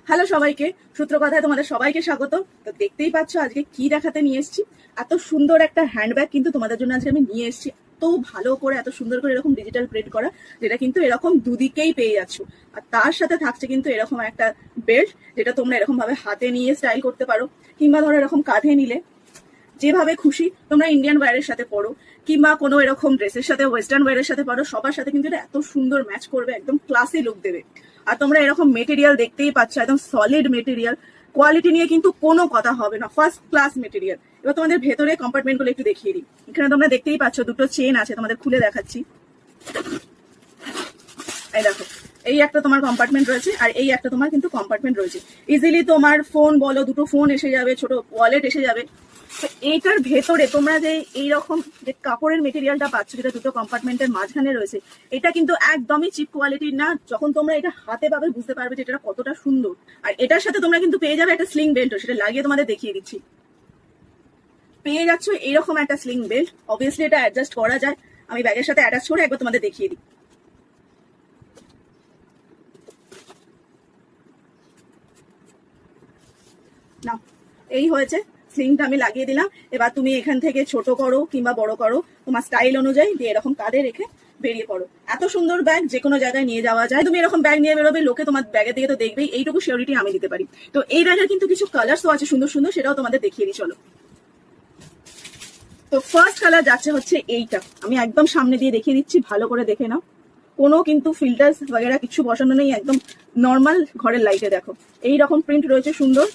Hello সবাইকে, সূত্র কথায় তোমাদের সবাইকে স্বাগত। তো দেখতেই পাচ্ছ আজকে কি দেখাতে নিয়ে এসেছি। এত সুন্দর একটা হ্যান্ডব্যাগ কিন্তু তোমাদের জন্য আজকে আমি নিয়ে এসেছি। এত ভালো করে, এত সুন্দর করে এরকম ডিজিটাল প্রিন্ট করা, যেটা কিন্তু এরকম দুদিকেই পেয়ে যাচ্ছ। আর তার সাথে থাকছে কিন্তু এরকম একটা বেল্ট, যেটা তোমরা এরকম ভাবে হাতে নিয়ে স্টাইল করতে পারো, কিংবা ধরো এরকম কাঁধে নিলে যেভাবে খুশি তোমরা ইন্ডিয়ান ওয়্যারের সাথে পরো, কিংবা কোনো এরকম ড্রেসের সাথে ওয়েস্টার্ন ওয়্যারের সাথে পরো, সবার সাথে কিন্তু এটা এত সুন্দর ম্যাচ করবে, একদম ক্লাসি লুক দেবে। আর তোমরা এরকম মেটেরিয়াল দেখতেই পাচ্ছ, একদম সলিড মেটেরিয়াল, কোয়ালিটি নিয়ে কিন্তু কোনো কথা হবে না, ফার্স্ট ক্লাস মেটেরিয়াল। এবার তোমাদের ভেতরে কম্পার্টমেন্ট গুলো একটু দেখিয়ে দিই। এখানে তোমরা দেখতেই পাচ্ছ দুটো চেন আছে, তোমাদের খুলে দেখাচ্ছি। এই দেখো, এই একটা তোমার কম্পার্টমেন্ট রয়েছে, আর এই একটা তোমার কিন্তু কম্পার্টমেন্ট রয়েছে। ইজিলি তোমার ফোন বলো, দুটো ফোন এসে যাবে, ছোট ওয়ালেট এসে যাবে। তো এইটার ভেতরে তোমরা যে এইরকম যে কাপড়ের মেটেরিয়ালটা পাচ্ছ, যেটা দুটো কম্পার্টমেন্টের মাঝখানে রয়েছে, এটা কিন্তু একদমই চিপ কোয়ালিটির না। যখন তোমরা এটা হাতে পাবে বুঝতে পারবে যে এটা কতটা সুন্দর। আর এটার সাথে তোমরা কিন্তু পেয়ে যাবে একটা স্লিং বেল্টও, সেটা লাগিয়ে তোমাদের দেখিয়ে দিচ্ছি। পেয়ে যাচ্ছ এইরকম একটা স্লিং বেল্ট। অবভিয়াসলি এটা অ্যাডজাস্ট করা যায়, আমি ব্যাগের সাথে অ্যাটাচ করে একবার তোমাদের দেখিয়ে দিই। না, এই হয়েছে, স্লিংটা আমি লাগিয়ে দিলাম। এবার তুমি এখান থেকে ছোট করো কিংবা বড় করো, তোমার স্টাইল অনুযায়ী দিয়ে এরকম কাঁধে রেখে বেরিয়ে পড়ো। এত সুন্দর ব্যাগ যে কোনো জায়গায় নিয়ে যাওয়া যায়। তুমি এরকম ব্যাগ নিয়ে বেরোবে, লোকে তোমার ব্যাগের দিকে তো দেখবেই, এইটুকু সিওরিটি আমি দিতে পারি। তো এই ব্যাগের কিন্তু কিছু কালার্সও আছে সুন্দর সুন্দর, সেটাও তোমাদের দেখিয়ে দিই চলো। তো ফার্স্ট কালার যাচ্ছে হচ্ছে এইটা, আমি একদম সামনে দিয়ে দেখিয়ে দিচ্ছি, ভালো করে দেখে নাও। কোনো কিন্তু ফিল্টার্স বগেরা কিছু বসানো নেই, একদম নর্মাল ঘরের লাইটে দেখো এইরকম প্রিন্ট রয়েছে সুন্দর।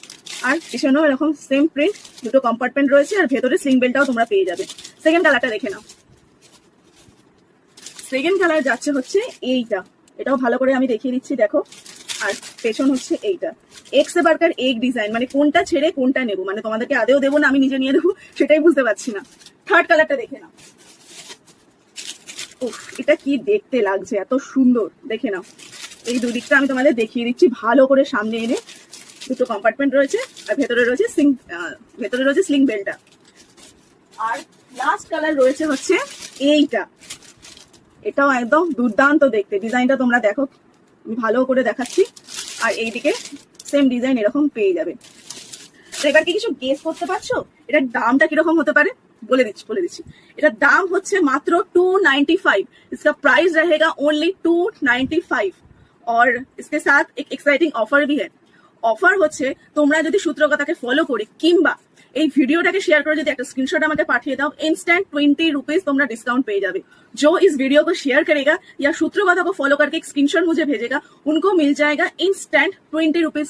আর পিছনেও এরকম সেম প্রিন্ট, দুটো কম্পার্টমেন্ট রয়েছে, আর ভেতরে স্লিং বেল্টটাও তোমরা পেয়ে যাবে। সেকেন্ড কালারটা দেখে নাও। সেকেন্ড কালার যাচ্ছে হচ্ছে এইটা, এটাও ভালো করে আমি দেখিয়ে দিচ্ছি দেখো। আর পেছন হচ্ছে এইটা, এক্স বার্কার এগ ডিজাইন, মানে কোনটা ছেড়ে কোনটা নেবো, মানে তোমাদেরকে আদেও দেবো না আমি নিজে নিয়ে দেবো, সেটাই বুঝতে পারছি না। থার্ড কালারটা দেখে নাও। উফ, এটা কি দেখতে লাগছে, এত সুন্দর, দেখে নাও। এই দুদিকটা আমি তোমাদের দেখিয়ে দিচ্ছি ভালো করে সামনে এনে। দুটো কম্পার্টমেন্ট রয়েছে, আর ভেতরে রয়েছে স্লিং বেল্টটা। আর লাস্ট কালার রয়েছে হচ্ছে এইটা, এটাও একদম দুর্দান্ত দেখতে। ডিজাইনটা তোমরা দেখো, আমি ভালো করে দেখাচ্ছি। আর এইদিকে সেম ডিজাইন এরকম পেয়ে যাবে। তো এবার কি কিছু গেস করতে পারছো এটার দামটা কিরকম হতে পারে? বলে দিচ্ছি। এটার দাম হচ্ছে মাত্র 295। इसका प्राइस रहेगा ओनली 295। और इसके साथ एक एक्साइटिंग ऑफर भी है। অফার হচ্ছে, তোমরা যদি সূত্রকথাকে ফলো করে কিংবা এই ভিডিওটাকে শেয়ার করে যদি একটা স্ক্রিনশট আমাকে পাঠিয়ে দাও, इंस्टेंट 20 रुपीज তোমরা डिस्काउंट পেয়ে যাবে। जो इस वीडियो को शेयर करेगा या सूत्रकथा को फॉलो करके एक स्क्रीनशॉट मुझे भेजेगा, उनको मिल जाएगा इंस्टेंट 20 रुपीज